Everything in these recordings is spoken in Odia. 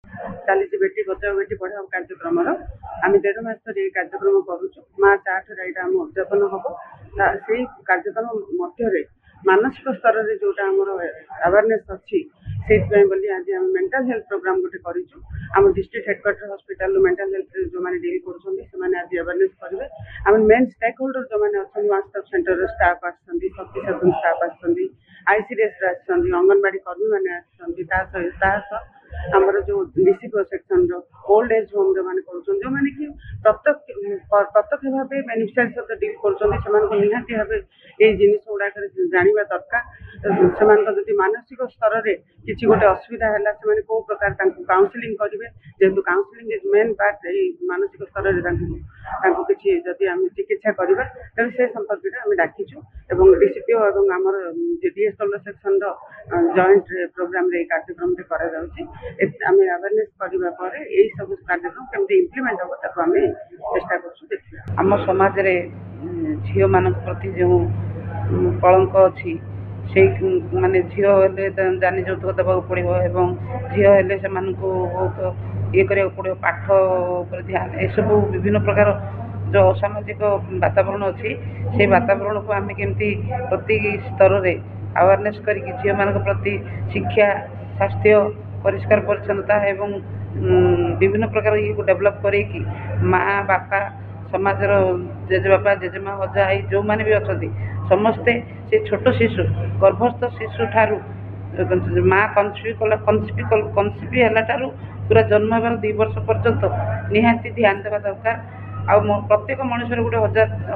ଚାଲିଛି ବେଟି ବଚାଓ ବେଟି ପଢ଼ାଓ କାର୍ଯ୍ୟକ୍ରମର ଆମେ 1.5 ମାସ ଧରି ଏହି କାର୍ଯ୍ୟକ୍ରମ କରୁଛୁ। ମାର୍ଚ୍ଚ 8ରେ ଏଇଟା ଆମ ଉଦ୍ଯାପନ ହବ। ସେଇ କାର୍ଯ୍ୟକ୍ରମ ମଧ୍ୟରେ ମାନସିକ ସ୍ତରରେ ଯୋଉଟା ଆମର ଆୱାରନେସ୍ ଅଛି ସେଇଥିପାଇଁ ବୋଲି ଆଜି ଆମେ ମେଣ୍ଟାଲ ହେଲ୍ଥ ପ୍ରୋଗ୍ରାମ ଗୋଟେ କରିଛୁ। ଆମ ଡିଷ୍ଟ୍ରିକ୍ଟ ହେଡକ୍ୱାର୍ଟର ହସ୍ପିଟାଲ ମେଣ୍ଟାଲ ହେଲ୍ଥରେ ଯୋଉମାନେ ଡିଲ୍ କରୁଛନ୍ତି ସେମାନେ ଆଜି ଆୱାରନେସ୍ କରିବେ। ଆମ ମେନ୍ ଷ୍ଟେକ୍ ହୋଲ୍ଡର ଯୋଉମାନେ ଅଛନ୍ତି ୱାନ୍ ଷ୍ଟପ୍ ସେଣ୍ଟରର ଷ୍ଟାଫ୍ ଆସିଛନ୍ତି, ଶକ୍ତି ସାଧନ ଷ୍ଟାଫ୍ ଆସିଛନ୍ତି, ICDSର ଆସିଛନ୍ତି, ଅଙ୍ଗନବାଡ଼ି କର୍ମୀମାନେ ଆସିଛନ୍ତି। ତା ସହ ଆମର ଯୋଉ DCP ସେକ୍ସନର ଓଲ୍ଡ ଏଜ୍ ହୋମ୍ ଯୋଉମାନେ କରୁଛନ୍ତି, ଯୋଉମାନେ କି ପ୍ରତ୍ୟକ୍ଷ ଭାବେ ବେନିଫିସିଆରି ସହିତ ଡିଲ୍ କରୁଛନ୍ତି, ସେମାନଙ୍କୁ ନିହାତି ଭାବେ ଏଇ ଜିନିଷ ଗୁଡ଼ାକରେ ଜାଣିବା ଦରକାର। ସେମାନଙ୍କ ଯଦି ମାନସିକ ସ୍ତରରେ କିଛି ଗୋଟେ ଅସୁବିଧା ହେଲା ସେମାନେ କୋଉ ପ୍ରକାର ତାଙ୍କୁ କାଉନସିଲିଂ କରିବେ, ଯେହେତୁ କାଉନସିଲିଂ ଇଜ୍ ମେନ୍ ପାର୍ଟ ଏଇ ମାନସିକ ସ୍ତରରେ ତାଙ୍କୁ କିଛି ଯଦି ଆମେ ଚିକିତ୍ସା କରିବା ତେଣୁ ସେ ସମ୍ପର୍କରେ ଆମେ ଡାକିଛୁ ଏବଂ DCPO ଏବଂ ଆମର DS ସେକ୍ସନର ଜଏଣ୍ଟ ପ୍ରୋଗ୍ରାମରେ ଏଇ କାର୍ଯ୍ୟକ୍ରମଟି କରାଯାଉଛି। ଆମେ ଆୱାରନେସ୍ କରିବା ପରେ ଏଇ ସବୁ କାର୍ଯ୍ୟକ୍ରମ କେମିତି ଇମ୍ପ୍ଲିମେଣ୍ଟ ହେବ ତାକୁ ଆମେ ଚେଷ୍ଟା କରୁଛୁ ଦେଖିବା। ଆମ ସମାଜରେ ଝିଅମାନଙ୍କ ପ୍ରତି ଯେଉଁ କଳଙ୍କ ଅଛି ସେଇ ମାନେ ଝିଅ ହେଲେ ଜାନି ଯୌତୁକ ଦେବାକୁ ପଡ଼ିବ ଏବଂ ଝିଅ ହେଲେ ସେମାନଙ୍କୁ ବହୁତ ଇଏ କରିବାକୁ ପଡ଼ିବ, ପାଠ ଉପରେ ଧ୍ୟାନ, ଏସବୁ ବିଭିନ୍ନ ପ୍ରକାର ଯେଉଁ ଅସାମାଜିକ ବାତାବରଣ ଅଛି ସେଇ ବାତାବରଣକୁ ଆମେ କେମିତି ପ୍ରତି ସ୍ତରରେ ଆୱାରନେସ୍ କରିକି ଝିଅମାନଙ୍କ ପ୍ରତି ଶିକ୍ଷା, ସ୍ୱାସ୍ଥ୍ୟ, ପରିଷ୍କାର ପରିଚ୍ଛନ୍ନତା ଏବଂ ବିଭିନ୍ନ ପ୍ରକାର ଇଏକୁ ଡେଭଲପ୍ କରେଇକି ମାଆ ବାପା ସମାଜର ଜେଜେବାପା ଜେଜେମା ଅଜା ଆଈ ଯେଉଁମାନେ ବି ଅଛନ୍ତି ସମସ୍ତେ ସେ ଛୋଟ ଶିଶୁ ଗର୍ଭସ୍ଥ ଶିଶୁ ଠାରୁ ମାଆ କନସିଭ୍ ହେଲା ଠାରୁ ପୁରା ଜନ୍ମ ହେବାର 2 ବର୍ଷ ପର୍ଯ୍ୟନ୍ତ ନିହାତି ଧ୍ୟାନ ଦେବା ଦରକାର। ଆଉ ପ୍ରତ୍ୟେକ ମଣିଷର ଗୋଟେ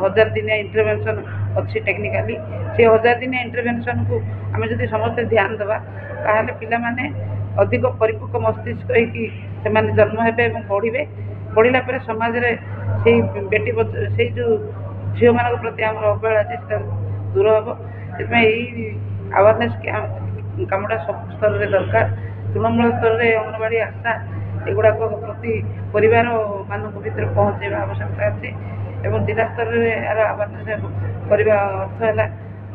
1000 ଦିନିଆ ଇଣ୍ଟରଭେନସନ୍ ଅଛି ଟେକ୍ନିକାଲି। ସେ 1000 ଦିନିଆ ଇଣ୍ଟରଭେନସନ୍କୁ ଆମେ ଯଦି ସମସ୍ତେ ଧ୍ୟାନ ଦେବା ତାହେଲେ ପିଲାମାନେ ଅଧିକ ପରିପକ୍ୱ ମସ୍ତିଷ୍କ ହେଇକି ସେମାନେ ଜନ୍ମ ହେବେ ଏବଂ ବଢ଼ିଲା ପରେ ସମାଜରେ ସେଇ ଯେଉଁ ଝିଅମାନଙ୍କ ପ୍ରତି ଆମର ଅବହେଳା ଅଛି ସେଟା ଦୂର ହେବ। ସେଥିପାଇଁ ଏଇ ଆୱାରନେସ୍ କାମଟା ସବୁ ସ୍ତରରେ ଦରକାର। ତୃଣମୂଳ ସ୍ତରରେ ଅଙ୍ଗନବାଡ଼ି ଆଶା ଏଗୁଡ଼ାକ ପ୍ରତି ପରିବାରମାନଙ୍କ ଭିତରେ ପହଞ୍ଚାଇବା ଆବଶ୍ୟକତା ଅଛି ଏବଂ ଜିଲ୍ଲା ସ୍ତରରେ ଏହାର ଆୱାରନେସ୍ କରିବା ଅର୍ଥ ହେଲା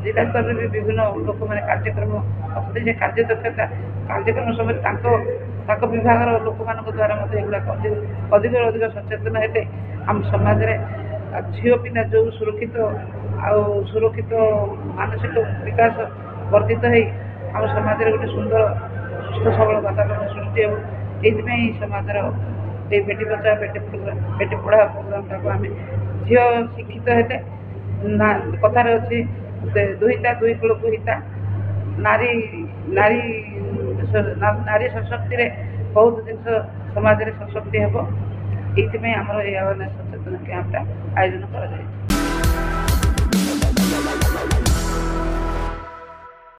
ଜିଲ୍ଲା ସ୍ତରରେ ବି ବିଭିନ୍ନ ଲୋକମାନେ କାର୍ଯ୍ୟକ୍ରମ ଅଛନ୍ତି। ସେ କାର୍ଯ୍ୟଦକ୍ଷତା କାର୍ଯ୍ୟକ୍ରମ ସମୟରେ ତାଙ୍କ ବିଭାଗର ଲୋକମାନଙ୍କ ଦ୍ୱାରା ମଧ୍ୟ ଏଗୁଡ଼ାକ ଅଧିକରୁ ଅଧିକ ସଚେତନ ହେଲେ ଆମ ସମାଜରେ ଝିଅ ପିଲା ଯେଉଁ ସୁରକ୍ଷିତ ମାନସିକ ବିକାଶ ବର୍ଦ୍ଧିତ ହେଇ ଆମ ସମାଜରେ ଗୋଟେ ସୁନ୍ଦର ସୁସ୍ଥ ସବଳ ବାତାବରଣ ସୃଷ୍ଟି ହେବ। ଏଇଥିପାଇଁ ସମାଜର ଏଇ ବେଟି ବଚାଓ ବେଟି ପଢ଼ାଓ ପ୍ରୋଗ୍ରାମଟାକୁ ଆମେ ଝିଅ ଶିକ୍ଷିତ ହେଲେ କଥାରେ ଅଛି ଦୁହିତା ଦୁଇ କୂଳକୁ ହିତା। ନାରୀ ସଶକ୍ତିରେ ବହୁତ ଜିନିଷ ସମାଜରେ ସଶକ୍ତି ହେବ। ଏଇଥିପାଇଁ ଆମର ଏଇ ଆୱାରନେସ୍ ସଚେତନ କ୍ୟାମ୍ପଟା ଆୟୋଜନ କରାଯାଇଛି।